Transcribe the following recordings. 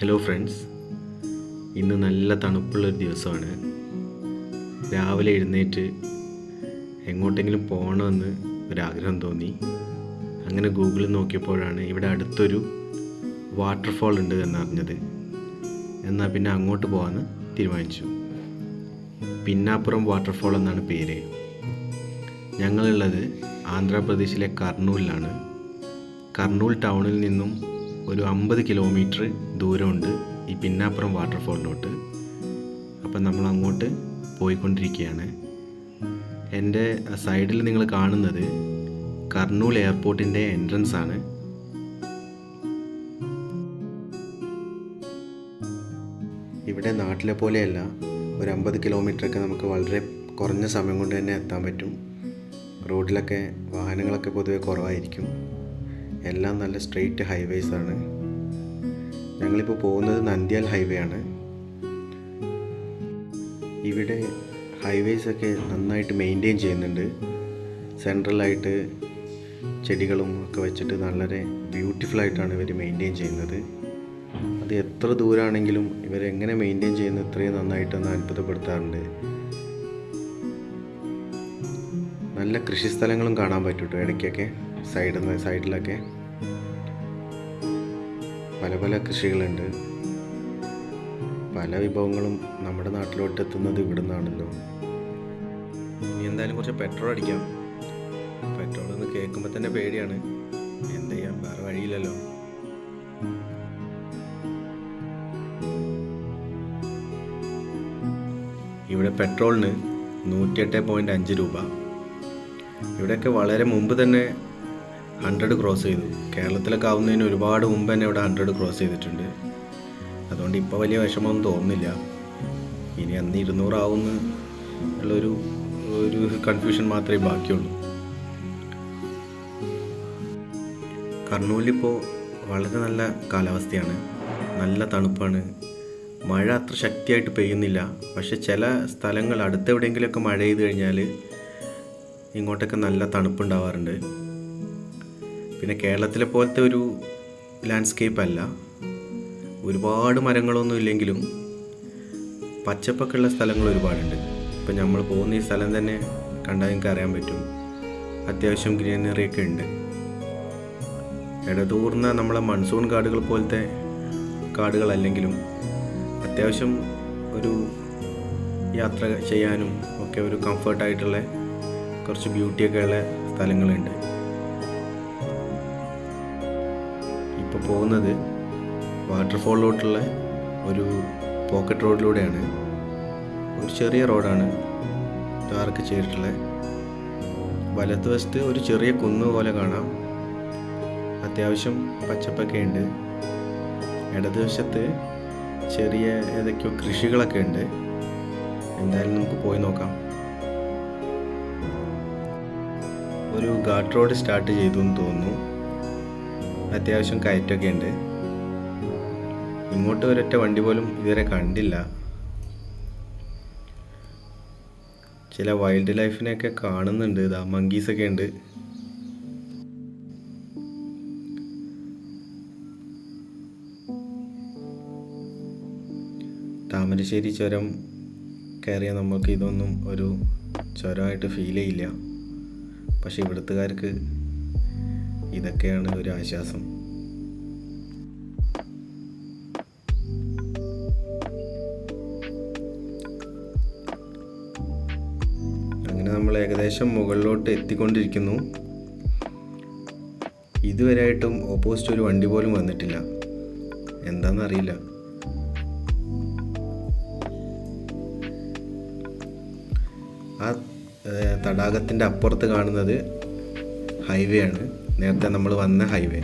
Hello friends, ഇന്ന് നല്ല തണുപ്പുള്ളൊരു ദിവസമാണ്. രാവിലെ എഴുന്നേറ്റ് എങ്ങോട്ടെങ്കിലും പോകണമെന്ന് ഒരാഗ്രഹം തോന്നി. അങ്ങനെ ഗൂഗിളിൽ നോക്കിയപ്പോഴാണ് ഇവിടെ അടുത്തൊരു വാട്ടർഫാൾ ഉണ്ട് എന്നറിഞ്ഞത്. എന്നാൽ പിന്നെ അങ്ങോട്ട് പോകാമെന്ന് തീരുമാനിച്ചു. പിന്നാപ്പുറം വാട്ടർഫാൾ എന്നാണ് പേര്. ഞങ്ങളുള്ളത് ആന്ധ്രാപ്രദേശിലെ കർണൂലിലാണ്. കർണൂൽ ടൗണിൽ നിന്നും ഒരു 50 കിലോമീറ്റർ ദൂരമുണ്ട് ഈ പിന്നാപ്പുറം വാട്ടർഫാളിലോട്ട്. അപ്പം നമ്മൾ അങ്ങോട്ട് പോയിക്കൊണ്ടിരിക്കുകയാണ്. എൻ്റെ സൈഡിൽ നിങ്ങൾ കാണുന്നത് കർണൂൽ എയർപോർട്ടിൻ്റെ എൻട്രൻസ് ആണ്. ഇവിടെ നാട്ടിലെ പോലെയല്ല, ഒരു 50 കിലോമീറ്ററൊക്കെ നമുക്ക് വളരെ കുറഞ്ഞ സമയം കൊണ്ട് തന്നെ എത്താൻ പറ്റും. റോഡിലൊക്കെ വാഹനങ്ങളൊക്കെ പൊതുവെ കുറവായിരിക്കും. എല്ലാം നല്ല സ്ട്രെയിറ്റ് ഹൈവേസ് ആണ്. ഞങ്ങളിപ്പോൾ പോകുന്നത് നന്ദ്യാൽ ഹൈവേ ആണ്. ഇവിടെ ഹൈവേസൊക്കെ നന്നായിട്ട് മെയിൻറ്റെയിൻ ചെയ്യുന്നുണ്ട്. സെൻട്രലായിട്ട് ചെടികളും ഒക്കെ വെച്ചിട്ട് വളരെ ബ്യൂട്ടിഫുള്ളായിട്ടാണ് ഇവർ മെയിൻറ്റെയിൻ ചെയ്യുന്നത്. അത് എത്ര ദൂരമാണെങ്കിലും ഇവരെങ്ങനെ മെയിൻറ്റെയിൻ ചെയ്യുന്നത് ഇത്രയും നന്നായിട്ടൊന്ന് അത്ഭുതപ്പെടുത്താറുണ്ട്. നല്ല കൃഷിസ്ഥലങ്ങളും കാണാൻ പറ്റും കേട്ടോ ഇടയ്ക്കൊക്കെ. സൈഡിലൊക്കെ പല പല കൃഷികളുണ്ട്. പല വിഭവങ്ങളും നമ്മുടെ നാട്ടിലോട്ട് എത്തുന്നത് ഇവിടെ നിന്നാണല്ലോ. ഇനി എന്തായാലും കുറച്ച് പെട്രോൾ അടിക്കാം. പെട്രോൾ എന്ന് കേൾക്കുമ്പോൾ തന്നെ പേടിയാണ്. എന്ത് ചെയ്യാം, വേറെ വഴിയില്ലല്ലോ. ഇവിടെ പെട്രോളിന് 108.5 രൂപ. ഇവിടെയൊക്കെ വളരെ മുമ്പ് തന്നെ 100 ക്രോസ് ചെയ്തു. കേരളത്തിലൊക്കെ ആവുന്നതിന് ഒരുപാട് മുമ്പ് തന്നെ ഇവിടെ 100 ക്രോസ് ചെയ്തിട്ടുണ്ട്. അതുകൊണ്ട് ഇപ്പോൾ വലിയ വിഷമമൊന്നും തോന്നുന്നില്ല. ഇനി അന്ന് 200 ആവുമെന്ന് ഉള്ളൊരു കൺഫ്യൂഷൻ മാത്രമേ ബാക്കിയുള്ളൂ. കർണൂലിപ്പോൾ വളരെ നല്ല കാലാവസ്ഥയാണ്, നല്ല തണുപ്പാണ്. മഴ അത്ര ശക്തിയായിട്ട് പെയ്യുന്നില്ല. പക്ഷെ ചില സ്ഥലങ്ങൾ അടുത്തെവിടെയെങ്കിലുമൊക്കെ മഴ ചെയ്ത് കഴിഞ്ഞാൽ ഇങ്ങോട്ടൊക്കെ നല്ല തണുപ്പുണ്ടാവാറുണ്ട്. പിന്നെ കേരളത്തിലെ പോലത്തെ ഒരു ലാൻഡ്സ്കേപ്പ് അല്ല. ഒരുപാട് മരങ്ങളൊന്നും ഇല്ലെങ്കിലും പച്ചപ്പൊക്കെ ഉള്ള സ്ഥലങ്ങൾ ഒരുപാടുണ്ട്. ഇപ്പം നമ്മൾ പോകുന്ന ഈ സ്ഥലം തന്നെ കണ്ടാൽ നിങ്ങൾക്ക് അറിയാൻ പറ്റും, അത്യാവശ്യം ഗ്രീനറിയൊക്കെ ഉണ്ട്. ഇടതൂർന്ന നമ്മളെ മൺസൂൺ കാടുകൾ പോലത്തെ കാടുകളല്ലെങ്കിലും അത്യാവശ്യം ഒരു യാത്ര ചെയ്യാനും ഒക്കെ ഒരു കംഫർട്ടായിട്ടുള്ള കുറച്ച് ബ്യൂട്ടിയൊക്കെ ഉള്ള സ്ഥലങ്ങളുണ്ട്. ഇപ്പോൾ പോകുന്നത് വാട്ടർഫാളിലോട്ടുള്ള ഒരു പോക്കറ്റ് റോഡിലൂടെയാണ്. ഒരു ചെറിയ റോഡാണ് ടാർക്ക് ചെയ്തിട്ടുള്ളത്. വലതുവശത്ത് ഒരു ചെറിയ കുന്ന് പോലെ കാണാം. അത്യാവശ്യം പച്ചപ്പൊക്കെ ഉണ്ട്. ഇടതുവശത്ത് ചെറിയ ഏതൊക്കെയോ കൃഷികളൊക്കെ ഉണ്ട്. എന്തായാലും നമുക്ക് പോയി നോക്കാം. ഒരു ഘാട്ട് റോഡ് സ്റ്റാർട്ട് ചെയ്തു എന്ന് തോന്നുന്നു. അത്യാവശ്യം കയറ്റൊക്കെ ഉണ്ട്. ഇങ്ങോട്ട് ഒരൊറ്റ വണ്ടി പോലും ഇതുവരെ കണ്ടില്ല. ചില വൈൽഡ് ലൈഫിനെയൊക്കെ കാണുന്നുണ്ട്. ഇതാ മങ്കീസൊക്കെ ഉണ്ട്. താമരശ്ശേരി ചുരം കയറിയാൽ നമുക്ക് ഇതൊന്നും ഒരു ചുരമായിട്ട് ഫീൽ ചെയ്യില്ല. പക്ഷെ ഇവിടുത്തുകാർക്ക് ഇതൊക്കെയാണ് ഒരു ആശ്വാസം. അങ്ങനെ നമ്മൾ ഏകദേശം മുകളിലോട്ട് എത്തിക്കൊണ്ടിരിക്കുന്നു. ഇതുവരെയായിട്ടും ഓപ്പോസിറ്റ് ഒരു വണ്ടി പോലും വന്നിട്ടില്ല. എന്താണെന്നറിയില്ല. ആ തടാകത്തിൻ്റെ അപ്പുറത്ത് കാണുന്നത് ഹൈവേ ആണ്, നേരത്തെ നമ്മൾ വന്ന ഹൈവേ.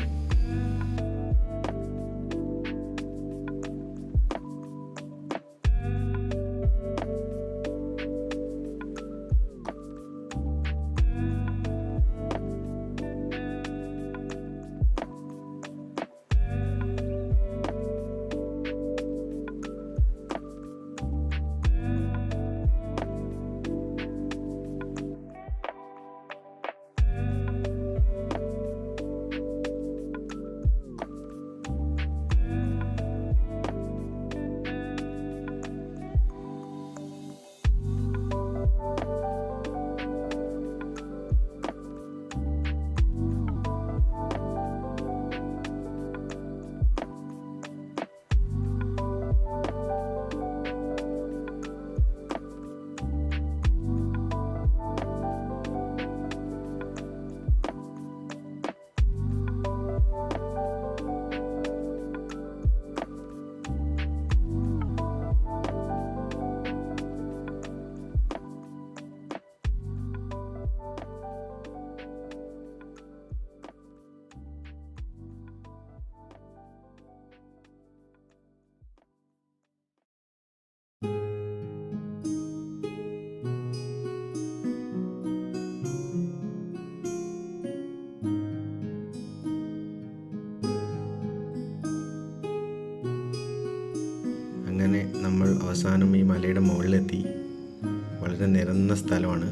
അങ്ങനെ നമ്മൾ അവസാനം ഈ മലയുടെ മുകളിലെത്തി. വളരെ നിരന്ന സ്ഥലമാണ്.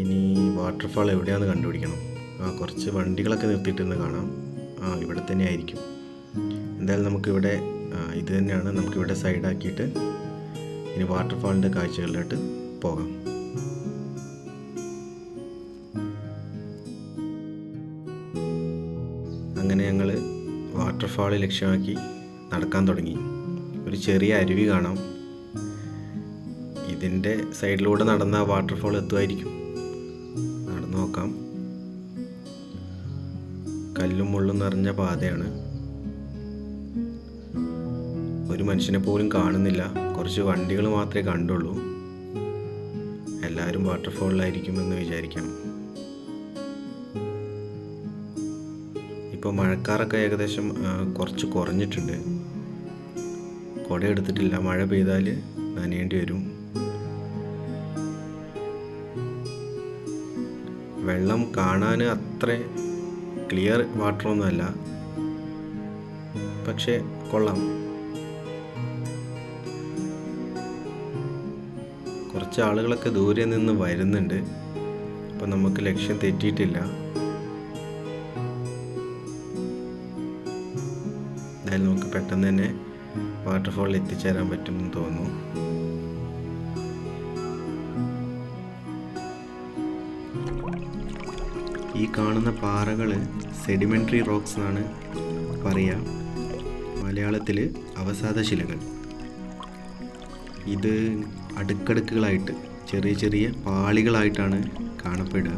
ഇനി വാട്ടർഫാൾ എവിടെയാണെന്ന് കണ്ടുപിടിക്കണം. കുറച്ച് വണ്ടികളൊക്കെ നിർത്തിയിട്ടെന്ന് കാണാം. ഇവിടെ തന്നെ ആയിരിക്കും. എന്തായാലും നമുക്കിവിടെ ഇത് തന്നെയാണ്. നമുക്കിവിടെ സൈഡാക്കിയിട്ട് ഇനി വാട്ടർഫാളിൻ്റെ കാഴ്ചകളിലോട്ട് പോകാം. അങ്ങനെ ഞങ്ങൾ വാട്ടർഫാൾ ലക്ഷ്യമാക്കി നടക്കാൻ തുടങ്ങി. ഒരു ചെറിയ അരുവി കാണാം. ഇതിൻ്റെ സൈഡിലൂടെ നടന്ന വാട്ടർഫാൾ എത്തുമായിരിക്കും. നടന്നു നോക്കാം. കല്ലും മുള്ളും നിറഞ്ഞ പാതയാണ്. ഒരു മനുഷ്യനെ പോലും കാണുന്നില്ല. കുറച്ച് വണ്ടികൾ മാത്രമേ കണ്ടുള്ളൂ. എല്ലാവരും വാട്ടർഫാളിലായിരിക്കുമെന്ന് വിചാരിക്കാം. ഇപ്പോൾ മഴക്കാറൊക്കെ ഏകദേശം കുറച്ച് കുറഞ്ഞിട്ടുണ്ട്. കുട എടുത്തിട്ടില്ല. മഴ പെയ്താൽ നനയേണ്ടി വരും. വെള്ളം കാണാൻ അത്ര ക്ലിയർ വാട്ടറൊന്നുമല്ല, പക്ഷേ കൊള്ളാം. കുറച്ച് ആളുകളൊക്കെ ദൂരെ നിന്ന് വരുന്നുണ്ട്. അപ്പം നമുക്ക് ലക്ഷ്യം തെറ്റിയിട്ടില്ല. എന്തായാലും നമുക്ക് പെട്ടെന്ന് തന്നെ വാട്ടർഫാളിൽ എത്തിച്ചേരാൻ പറ്റുമെന്ന് തോന്നുന്നു. ഈ കാണുന്ന പാറകൾ സെഡിമെൻ്ററി റോക്സ് എന്നാണ് പറയുക. മലയാളത്തിൽ അവസാദ ശിലകൾ. ഇത് അടുക്കടുക്കുകളായിട്ട് ചെറിയ ചെറിയ പാളികളായിട്ടാണ് കാണപ്പെടുക.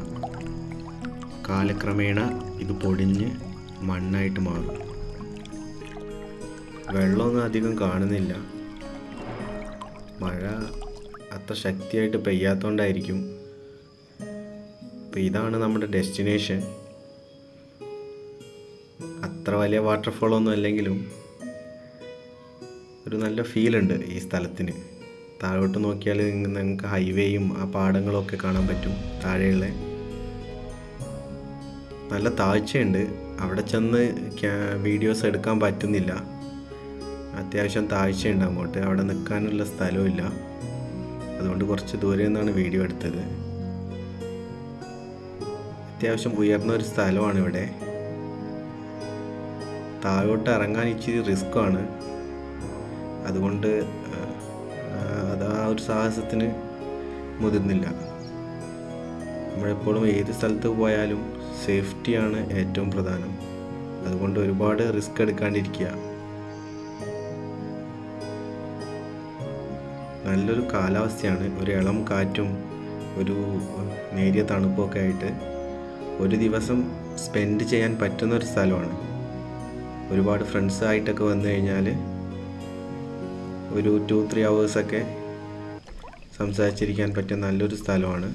കാലക്രമേണ ഇത് പൊടിഞ്ഞ് മണ്ണായിട്ട് മാറും. വെള്ളമൊന്നും അധികം കാണുന്നില്ല. മഴ അത്ര ശക്തിയായിട്ട് പെയ്യാത്തതുകൊണ്ടായിരിക്കും. അപ്പോൾ ഇതാണ് നമ്മുടെ ഡെസ്റ്റിനേഷൻ. അത്ര വലിയ വാട്ടർഫാളൊന്നും അല്ലെങ്കിലും ഒരു നല്ല ഫീലുണ്ട് ഈ സ്ഥലത്തിന്. താഴോട്ട് നോക്കിയാൽ നിങ്ങൾക്ക് ഹൈവേയും ആ പാടങ്ങളൊക്കെ കാണാൻ പറ്റും. താഴെയുള്ള നല്ല താഴ്ചയുണ്ട്. അവിടെ ചെന്ന് വീഡിയോസ് എടുക്കാൻ പറ്റുന്നില്ല. അത്യാവശ്യം താഴ്ചയുണ്ട് അങ്ങോട്ട്. അവിടെ നിൽക്കാനുള്ള സ്ഥലമില്ല. അതുകൊണ്ട് കുറച്ച് ദൂരെ നിന്നാണ് വീഡിയോ എടുത്തത്. അത്യാവശ്യം ഉയർന്ന ഒരു സ്ഥലമാണ് ഇവിടെ. താഴോട്ട് ഇറങ്ങാൻ ഇച്ചിരി റിസ്ക്കാണ്. അതുകൊണ്ട് അത് ആ ഒരു സാഹസത്തിന് മുതിർന്നില്ല. നമ്മളെപ്പോഴും ഏത് സ്ഥലത്ത് പോയാലും സേഫ്റ്റിയാണ് ഏറ്റവും പ്രധാനം. അതുകൊണ്ട് ഒരുപാട് റിസ്ക് എടുക്കാണ്ടിരിക്കുക. നല്ലൊരു കാലാവസ്ഥയാണ്. ഒരു ഇളം കാറ്റും ഒരു നേരിയ തണുപ്പൊക്കെ ആയിട്ട് ഒരു ദിവസം സ്പെൻഡ് ചെയ്യാൻ പറ്റുന്നൊരു സ്ഥലമാണ്. ഒരുപാട് ഫ്രണ്ട്സായിട്ടൊക്കെ വന്നു കഴിഞ്ഞാൽ ഒരു 2-3 hours സംസാരിച്ചിരിക്കാൻ പറ്റിയ നല്ലൊരു സ്ഥലമാണ്.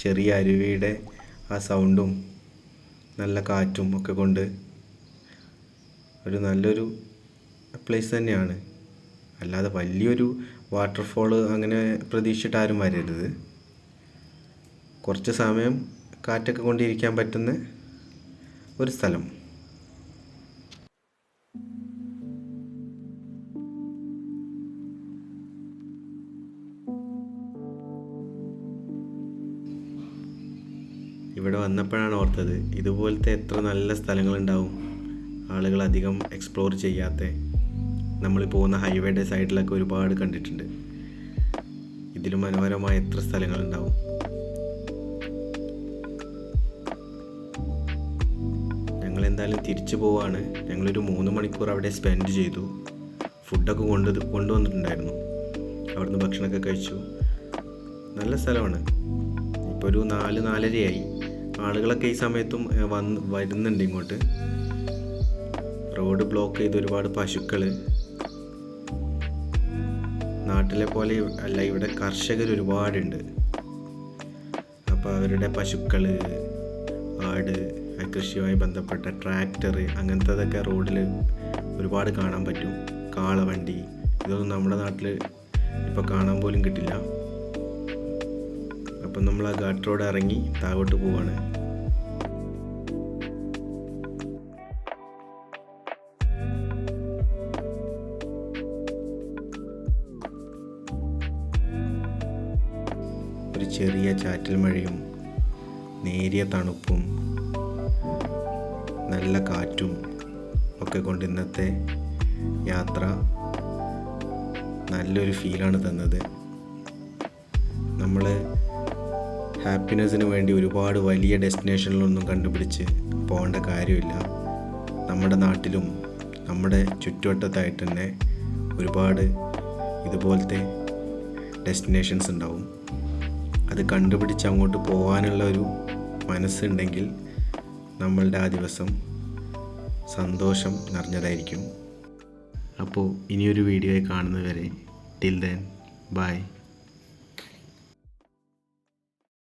ചെറിയ അരുവിയുടെ ആ സൗണ്ടും നല്ല കാറ്റും ഒക്കെ കൊണ്ട് ഒരു നല്ലൊരു പ്ലേസ് തന്നെയാണ്. അല്ലാതെ വലിയൊരു വാട്ടർഫോൾ അങ്ങനെ പ്രതീക്ഷിച്ചിട്ട് ആരും വരരുത്. കുറച്ച് സമയം കാറ്റൊക്കെ കൊണ്ടിരിക്കാൻ പറ്റുന്ന ഒരു സ്ഥലം. ഇവിടെ വന്നപ്പോഴാണ് ഓർത്തത്, ഇതുപോലത്തെ എത്ര നല്ല സ്ഥലങ്ങളുണ്ടാവും ആളുകൾ അധികം എക്സ്പ്ലോർ ചെയ്യാത്ത. നമ്മൾ പോകുന്ന ഹൈവേയുടെ സൈഡിലൊക്കെ ഒരുപാട് കണ്ടിട്ടുണ്ട്. ഇതിലും മനോഹരമായ എത്ര സ്ഥലങ്ങളുണ്ടാവും. ഞങ്ങൾ എന്തായാലും തിരിച്ചു പോവാണ്. ഞങ്ങളൊരു 3 മണിക്കൂർ അവിടെ സ്പെൻഡ് ചെയ്തു. ഫുഡൊക്കെ കൊണ്ടുവന്നിട്ടുണ്ടായിരുന്നു. അവിടുന്ന് ഭക്ഷണമൊക്കെ കഴിച്ചു. നല്ല സ്ഥലമാണ്. ഇപ്പോൾ ഒരു 4-4:30 ആളുകളൊക്കെ ഈ സമയത്തും വരുന്നുണ്ട് ഇങ്ങോട്ട്. റോഡ് ബ്ലോക്ക് ചെയ്ത് ഒരുപാട് പശുക്കൾ. നാട്ടിലെ പോലെ അല്ല, ഇവിടെ കർഷകർ ഒരുപാടുണ്ട്. അപ്പോൾ അവരുടെ പശുക്കൾ, ആട്, കൃഷിയുമായി ബന്ധപ്പെട്ട ട്രാക്ടർ, അങ്ങനത്തതൊക്കെ റോഡിൽ ഒരുപാട് കാണാൻ പറ്റും. കാളവണ്ടി, ഇതൊന്നും നമ്മുടെ നാട്ടിൽ ഇപ്പോൾ കാണാൻ പോലും കിട്ടില്ല. അപ്പം നമ്മൾ ആ ഘാട്ട് റോഡ് ഇറങ്ങി താഴോട്ട് പോവാണ്. ചെറിയ ചാറ്റൽ മഴയും നേരിയ തണുപ്പും നല്ല കാറ്റും ഒക്കെ കൊണ്ട് ഇന്നത്തെ യാത്ര നല്ലൊരു ഫീലാണ് തന്നത്. നമ്മൾ ഹാപ്പിനെസ്സിന് വേണ്ടി ഒരുപാട് വലിയ ഡെസ്റ്റിനേഷനിലൊന്നും കണ്ടുപിടിച്ച് പോകേണ്ട കാര്യമില്ല. നമ്മുടെ നാട്ടിലും നമ്മുടെ ചുറ്റുവട്ടത്തായിട്ട് തന്നെ ഒരുപാട് ഇതുപോലത്തെ ഡെസ്റ്റിനേഷൻസ് ഉണ്ടാവും. അത് കണ്ടുപിടിച്ച് അങ്ങോട്ട് പോകാനുള്ള ഒരു മനസ്സുണ്ടെങ്കിൽ നമ്മളുടെ ആ ദിവസം സന്തോഷം നിറഞ്ഞതായിരിക്കും. അപ്പോൾ ഇനിയൊരു വീഡിയോയിൽ കാണുന്നതുവരെ ടിൽ ദെൻ ബൈ.